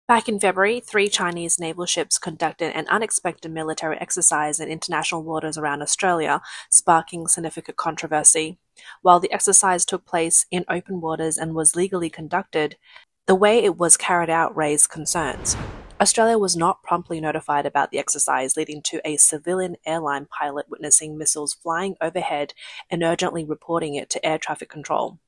Back in February, three Chinese naval ships conducted an unexpected military exercise in international waters around Australia, sparking significant controversy. While the exercise took place in open waters and was legally conducted, the way it was carried out raised concerns. Australia was not promptly notified about the exercise, leading to a civilian airline pilot witnessing missiles flying overhead and urgently reporting it to air traffic control.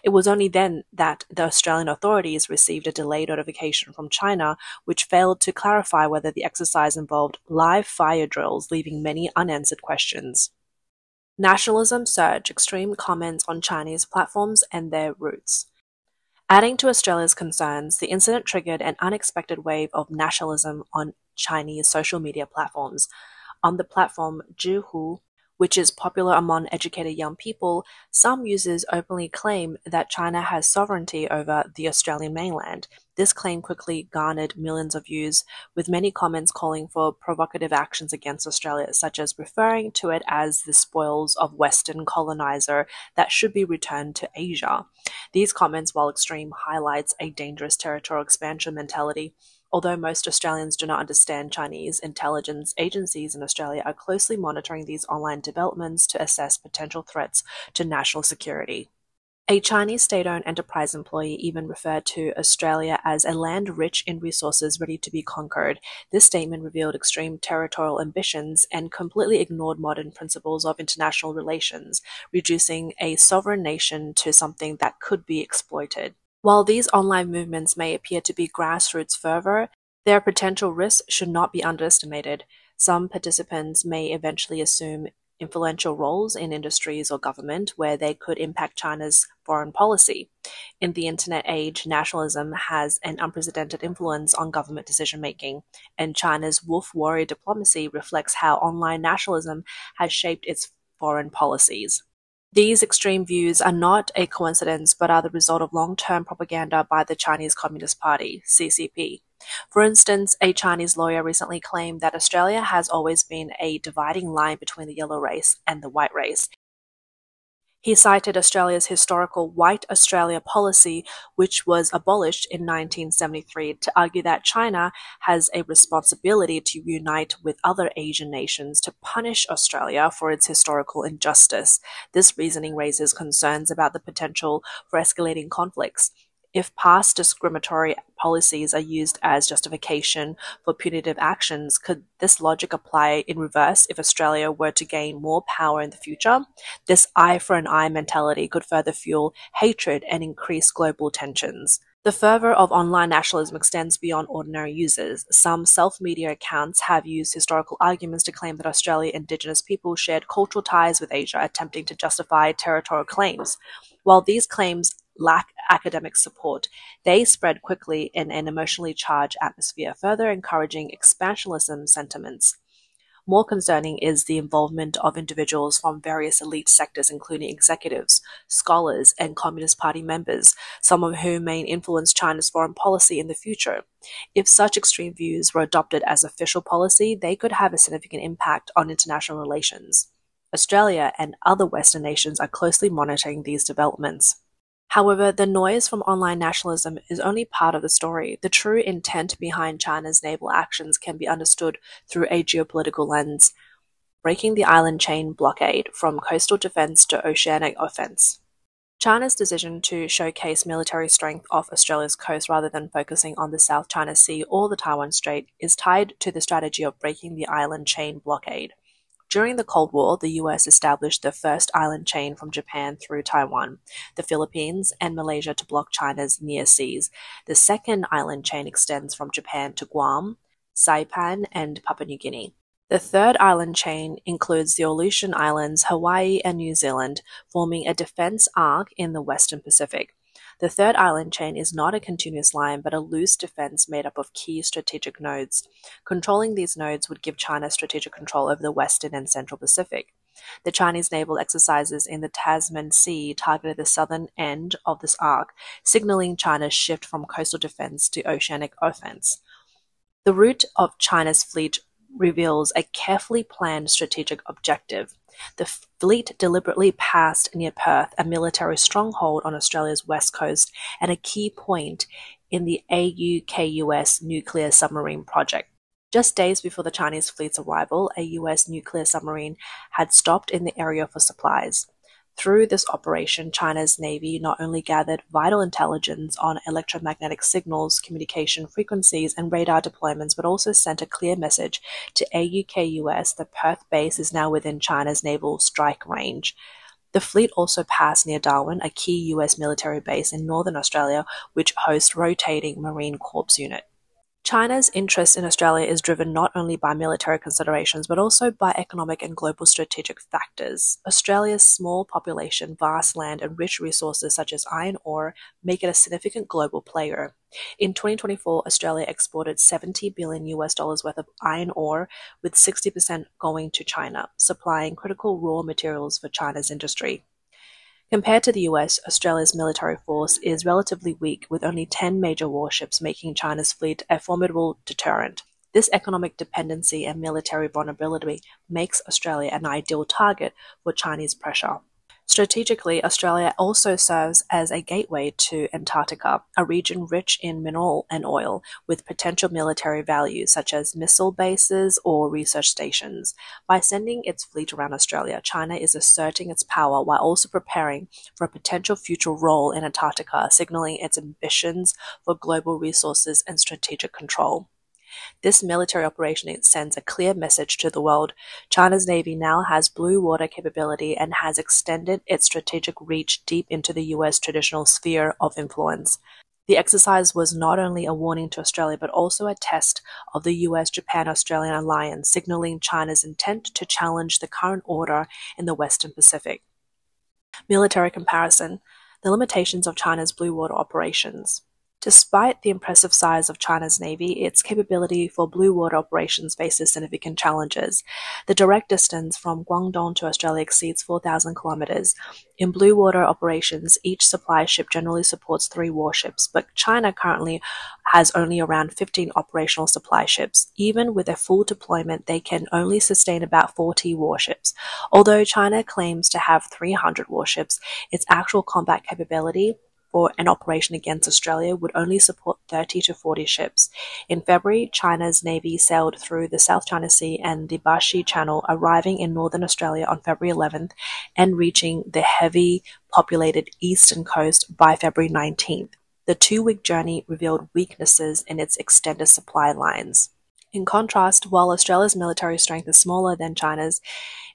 It was only then that the Australian authorities received a delayed notification from China, which failed to clarify whether the exercise involved live fire drills, leaving many unanswered questions. Nationalism surged, extreme comments on Chinese platforms and their routes. Adding to Australia's concerns, the incident triggered an unexpected wave of nationalism on Chinese social media platforms. On the platform Zhihu, which is popular among educated young people, some users openly claim that China has sovereignty over the Australian mainland. This claim quickly garnered millions of views, with many comments calling for provocative actions against Australia, such as referring to it as the spoils of Western colonizer that should be returned to Asia. These comments, while extreme, highlights a dangerous territorial expansion mentality. Although most Australians do not understand, Chinese intelligence agencies in Australia are closely monitoring these online developments to assess potential threats to national security. A Chinese state-owned enterprise employee even referred to Australia as a land rich in resources ready to be conquered. This statement revealed extreme territorial ambitions and completely ignored modern principles of international relations, reducing a sovereign nation to something that could be exploited. While these online movements may appear to be grassroots fervor, their potential risks should not be underestimated. Some participants may eventually assume influential roles in industries or government where they could impact China's foreign policy. In the internet age, nationalism has an unprecedented influence on government decision-making, and China's wolf warrior diplomacy reflects how online nationalism has shaped its foreign policies. These extreme views are not a coincidence but are the result of long-term propaganda by the Chinese Communist Party, CCP. For instance, a Chinese lawyer recently claimed that Australia has always been a dividing line between the yellow race and the white race. He cited Australia's historical White Australia policy, which was abolished in 1973, to argue that China has a responsibility to unite with other Asian nations to punish Australia for its historical injustice. This reasoning raises concerns about the potential for escalating conflicts. If past discriminatory policies are used as justification for punitive actions, could this logic apply in reverse if Australia were to gain more power in the future? This eye for an eye mentality could further fuel hatred and increase global tensions. The fervor of online nationalism extends beyond ordinary users. Some self-media accounts have used historical arguments to claim that Australian Indigenous people shared cultural ties with Asia, attempting to justify territorial claims. While these claims lack academic support, they spread quickly in an emotionally charged atmosphere, further encouraging expansionism sentiments. More concerning is the involvement of individuals from various elite sectors, including executives, scholars, and Communist Party members, some of whom may influence China's foreign policy in the future. If such extreme views were adopted as official policy, they could have a significant impact on international relations. Australia and other Western nations are closely monitoring these developments. However, the noise from online nationalism is only part of the story. The true intent behind China's naval actions can be understood through a geopolitical lens, breaking the island chain blockade from coastal defense to oceanic offense. China's decision to showcase military strength off Australia's coast rather than focusing on the South China Sea or the Taiwan Strait is tied to the strategy of breaking the island chain blockade. During the Cold War, the US established the first island chain from Japan through Taiwan, the Philippines, and Malaysia to block China's near seas. The second island chain extends from Japan to Guam, Saipan, and Papua New Guinea. The third island chain includes the Aleutian Islands, Hawaii, and New Zealand, forming a defense arc in the Western Pacific. The third island chain is not a continuous line, but a loose defense made up of key strategic nodes. Controlling these nodes would give China strategic control over the Western and Central Pacific. The Chinese naval exercises in the Tasman Sea targeted the southern end of this arc, signaling China's shift from coastal defense to oceanic offense. The route of China's fleet reveals a carefully planned strategic objective. The fleet deliberately passed near Perth, a military stronghold on Australia's west coast and a key point in the AUKUS nuclear submarine project. Just days before the Chinese fleet's arrival, a US nuclear submarine had stopped in the area for supplies. Through this operation, China's Navy not only gathered vital intelligence on electromagnetic signals, communication frequencies, and radar deployments, but also sent a clear message to AUKUS that Perth base is now within China's naval strike range. The fleet also passed near Darwin, a key US military base in northern Australia, which hosts rotating Marine Corps unit. China's interest in Australia is driven not only by military considerations, but also by economic and global strategic factors. Australia's small population, vast land, and rich resources such as iron ore make it a significant global player. In 2024, Australia exported $70 billion worth of iron ore, with 60% going to China, supplying critical raw materials for China's industry. Compared to the US, Australia's military force is relatively weak, with only 10 major warships, making China's fleet a formidable deterrent. This economic dependency and military vulnerability makes Australia an ideal target for Chinese pressure. Strategically, Australia also serves as a gateway to Antarctica, a region rich in mineral and oil, with potential military value such as missile bases or research stations. By sending its fleet around Australia, China is asserting its power while also preparing for a potential future role in Antarctica, signaling its ambitions for global resources and strategic control. This military operation sends a clear message to the world. China's Navy now has blue water capability and has extended its strategic reach deep into the US traditional sphere of influence. The exercise was not only a warning to Australia, but also a test of the US-Japan-Australian alliance, signaling China's intent to challenge the current order in the Western Pacific. Military comparison: the limitations of China's blue water operations. Despite the impressive size of China's Navy, its capability for blue water operations faces significant challenges. The direct distance from Guangdong to Australia exceeds 4,000 kilometers. In blue water operations, each supply ship generally supports 3 warships, but China currently has only around 15 operational supply ships. Even with a full deployment, they can only sustain about 40 warships. Although China claims to have 300 warships, its actual combat capability for an operation against Australia would only support 30 to 40 ships. In February, China's Navy sailed through the South China Sea and the Bashi Channel, arriving in northern Australia on February 11th and reaching the heavily populated eastern coast by February 19th. The 2-week journey revealed weaknesses in its extended supply lines. In contrast, while Australia's military strength is smaller than China's,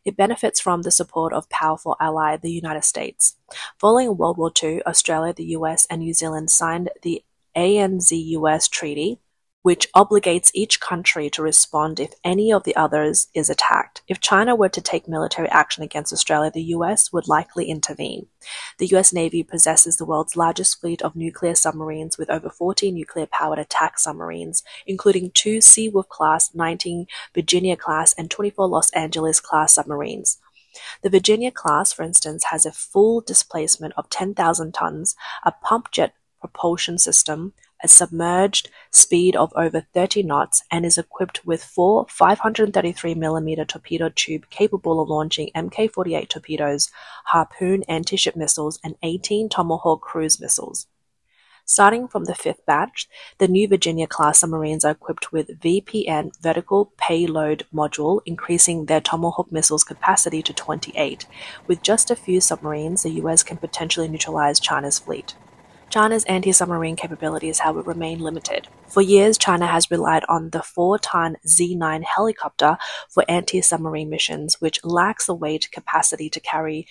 it benefits from the support of powerful ally, the United States. Following World War II, Australia, the US, and New Zealand signed the ANZUS Treaty, which obligates each country to respond if any of the others is attacked. If China were to take military action against Australia, the US would likely intervene. The US Navy possesses the world's largest fleet of nuclear submarines, with over 40 nuclear-powered attack submarines, including 2 Seawolf-class, 19 Virginia-class, and 24 Los Angeles-class submarines. The Virginia-class, for instance, has a full displacement of 10,000 tons, a pump jet propulsion system, a submerged speed of over 30 knots, and is equipped with 4 533mm torpedo tube capable of launching Mk-48 torpedoes, Harpoon anti-ship missiles, and 18 Tomahawk cruise missiles. Starting from the 5th batch, the new Virginia-class submarines are equipped with VPN vertical payload module, increasing their Tomahawk missiles capacity to 28. With just a few submarines, the US can potentially neutralize China's fleet. China's anti-submarine capabilities, however, remain limited. For years, China has relied on the 4-ton Z-9 helicopter for anti-submarine missions, which lacks the weight capacity to carry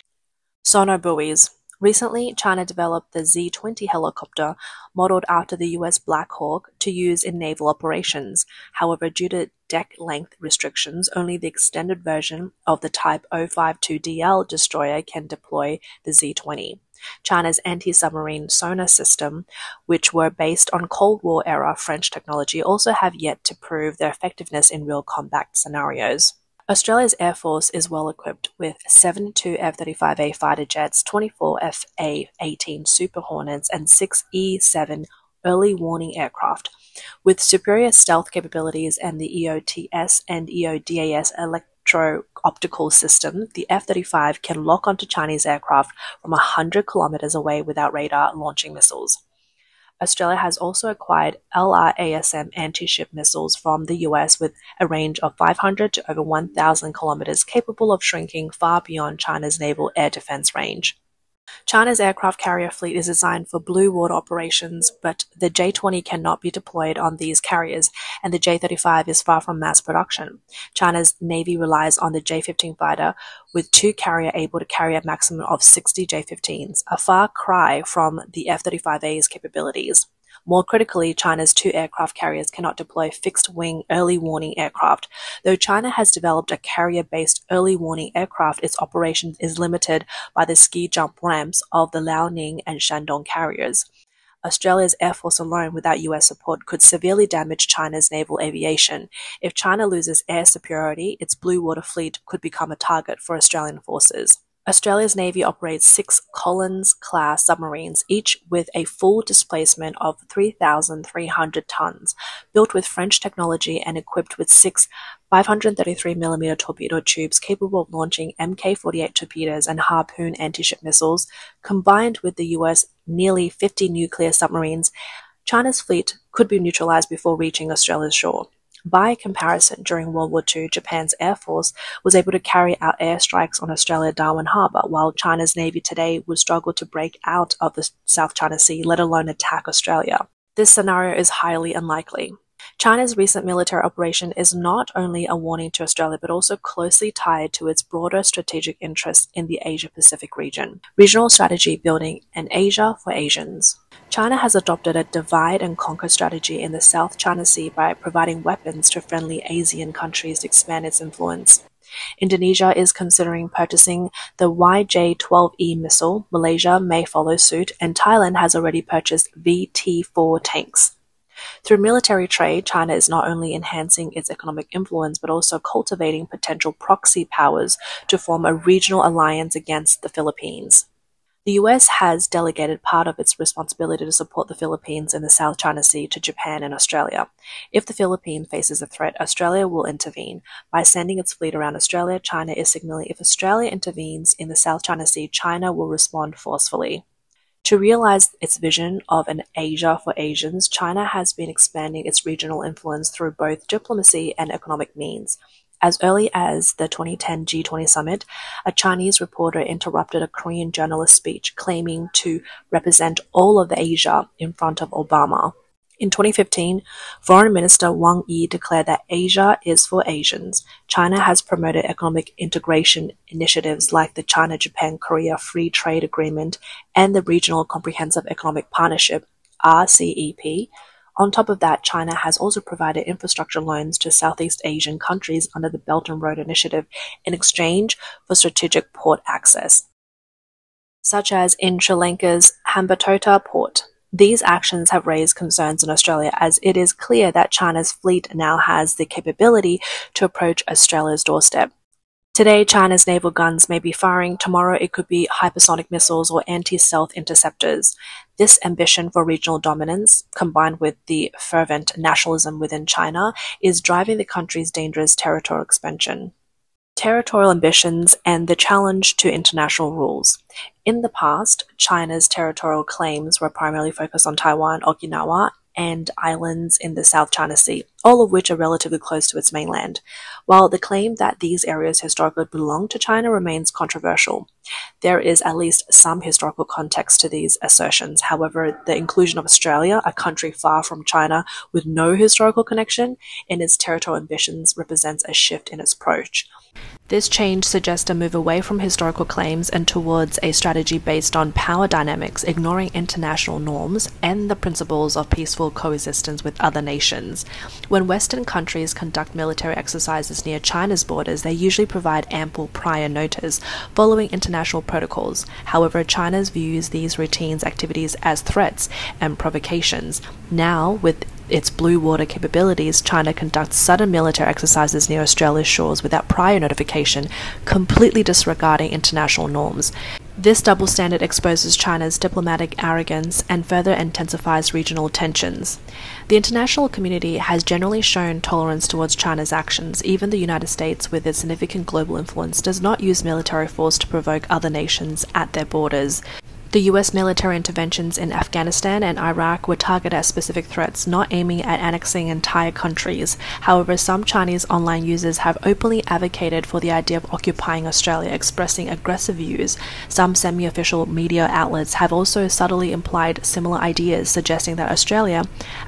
sonar buoys. Recently, China developed the Z-20 helicopter, modeled after the US Black Hawk, to use in naval operations. However, due to deck length restrictions, only the extended version of the Type 052DL destroyer can deploy the Z-20. China's anti-submarine sonar system, which were based on Cold War-era French technology, also have yet to prove their effectiveness in real combat scenarios. Australia's Air Force is well equipped with 72 F-35A fighter jets, 24 F/A-18 Super Hornets, and 6 E-7 early warning aircraft. With superior stealth capabilities and the EOTS and EODAS electro-optical system, the F-35 can lock onto Chinese aircraft from 100 kilometers away without radar launching missiles. Australia has also acquired LRASM anti-ship missiles from the US with a range of 500 to over 1,000 kilometers, capable of shrinking far beyond China's naval air defense range. China's aircraft carrier fleet is designed for blue water operations, but the J-20 cannot be deployed on these carriers, and the J-35 is far from mass production. China's Navy relies on the J-15 fighter, with two carriers able to carry a maximum of 60 J-15s, a far cry from the F-35A's capabilities. More critically, China's two aircraft carriers cannot deploy fixed-wing early warning aircraft. Though China has developed a carrier-based early warning aircraft, its operation is limited by the ski-jump ramps of the Liaoning and Shandong carriers. Australia's Air Force alone, without US support, could severely damage China's naval aviation. If China loses air superiority, its blue water fleet could become a target for Australian forces. Australia's Navy operates 6 Collins-class submarines, each with a full displacement of 3,300 tons, built with French technology and equipped with 6 533mm torpedo tubes capable of launching Mk-48 torpedoes and Harpoon anti-ship missiles. Combined with the US nearly 50 nuclear submarines, China's fleet could be neutralized before reaching Australia's shore. By comparison, during World War II, Japan's Air Force was able to carry out airstrikes on Australia Darwin Harbour, while China's Navy today would struggle to break out of the South China Sea, let alone attack Australia. This scenario is highly unlikely. China's recent military operation is not only a warning to Australia, but also closely tied to its broader strategic interests in the Asia-Pacific region. Regional strategy building an Asia for Asians. China has adopted a divide-and-conquer strategy in the South China Sea by providing weapons to friendly Asian countries to expand its influence. Indonesia is considering purchasing the YJ-12E missile, Malaysia may follow suit, and Thailand has already purchased VT-4 tanks. Through military trade, China is not only enhancing its economic influence, but also cultivating potential proxy powers to form a regional alliance against the Philippines. The US has delegated part of its responsibility to support the Philippines in the South China Sea to Japan and Australia. If the Philippines faces a threat, Australia will intervene. By sending its fleet around Australia, China is signaling if Australia intervenes in the South China Sea, China will respond forcefully. To realize its vision of an Asia for Asians, China has been expanding its regional influence through both diplomacy and economic means. As early as the 2010 G20 summit, a Chinese reporter interrupted a Korean journalist's speech, claiming to represent all of Asia in front of Obama. In 2015, Foreign Minister Wang Yi declared that Asia is for Asians. China has promoted economic integration initiatives like the China-Japan-Korea Free Trade Agreement and the Regional Comprehensive Economic Partnership, RCEP. On top of that, China has also provided infrastructure loans to Southeast Asian countries under the Belt and Road Initiative in exchange for strategic port access, such as in Sri Lanka's Hambantota port. These actions have raised concerns in Australia, as it is clear that China's fleet now has the capability to approach Australia's doorstep. Today, China's naval guns may be firing. Tomorrow, it could be hypersonic missiles or anti-stealth interceptors. This ambition for regional dominance, combined with the fervent nationalism within China, is driving the country's dangerous territorial expansion. Territorial ambitions and the challenge to international rules. In the past, China's territorial claims were primarily focused on Taiwan, Okinawa, and islands in the South China Sea, all of which are relatively close to its mainland. While the claim that these areas historically belonged to China remains controversial, there is at least some historical context to these assertions. However, the inclusion of Australia, a country far from China with no historical connection, in its territorial ambitions represents a shift in its approach. This change suggests a move away from historical claims and towards a strategy based on power dynamics, ignoring international norms and the principles of peaceful coexistence with other nations. When Western countries conduct military exercises near China's borders, they usually provide ample prior notice, following international protocols. However, China views these routine activities as threats and provocations. Now, with its blue water capabilities, China conducts sudden military exercises near Australia's shores without prior notification, completely disregarding international norms. This double standard exposes China's diplomatic arrogance and further intensifies regional tensions. The international community has generally shown tolerance towards China's actions. Even the United States, with its significant global influence, does not use military force to provoke other nations at their borders. The US military interventions in Afghanistan and Iraq were targeted at specific threats, not aiming at annexing entire countries. However, some Chinese online users have openly advocated for the idea of occupying Australia, expressing aggressive views. Some semi-official media outlets have also subtly implied similar ideas, suggesting that Australia,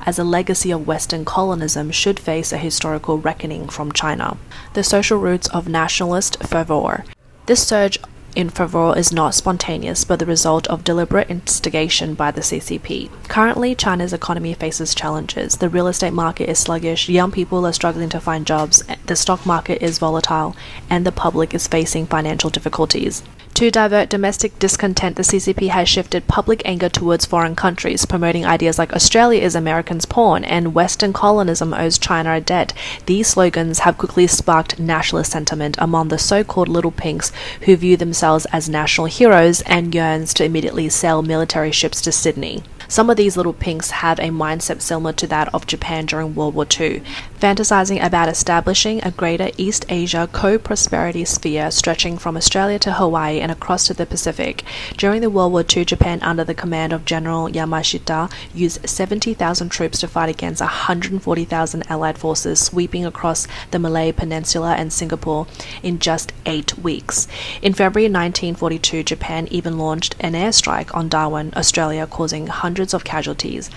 as a legacy of Western colonialism, should face a historical reckoning from China. The social roots of nationalist fervor. This surge in fervor is not spontaneous, but the result of deliberate instigation by the CCP. Currently, China's economy faces challenges. The real estate market is sluggish, young people are struggling to find jobs, the stock market is volatile, and the public is facing financial difficulties. To divert domestic discontent, the CCP has shifted public anger towards foreign countries, promoting ideas like Australia is Americans' pawn and Western colonialism owes China a debt. These slogans have quickly sparked nationalist sentiment among the so-called little pinks who view themselves as national heroes and yearns to immediately sail military ships to Sydney. Some of these little pinks have a mindset similar to that of Japan during World War II, fantasizing about establishing a greater East Asia co-prosperity sphere stretching from Australia to Hawaii and across to the Pacific. During the World War II, Japan, under the command of General Yamashita, used 70,000 troops to fight against 140,000 Allied forces sweeping across the Malay Peninsula and Singapore in just 8 weeks. In February 1942, Japan even launched an airstrike on Darwin, Australia, causing hundreds of casualties.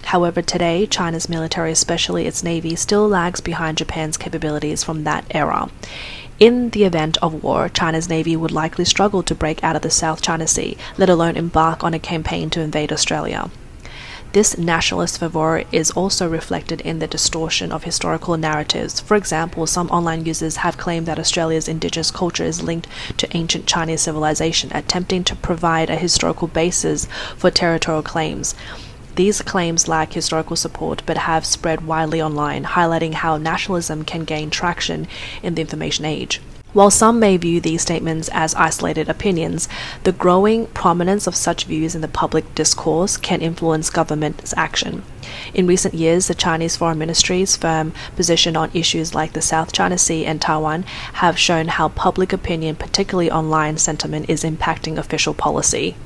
However, today, China's military, especially its navy, still lags behind Japan's capabilities from that era. In the event of war, China's navy would likely struggle to break out of the South China Sea, let alone embark on a campaign to invade Australia. This nationalist fervor is also reflected in the distortion of historical narratives. For example, some online users have claimed that Australia's indigenous culture is linked to ancient Chinese civilization, attempting to provide a historical basis for territorial claims. These claims lack historical support but have spread widely online, highlighting how nationalism can gain traction in the information age. While some may view these statements as isolated opinions, the growing prominence of such views in the public discourse can influence government's action. In recent years, the Chinese Foreign Ministry's firm position on issues like the South China Sea and Taiwan have shown how public opinion, particularly online sentiment, is impacting official policy.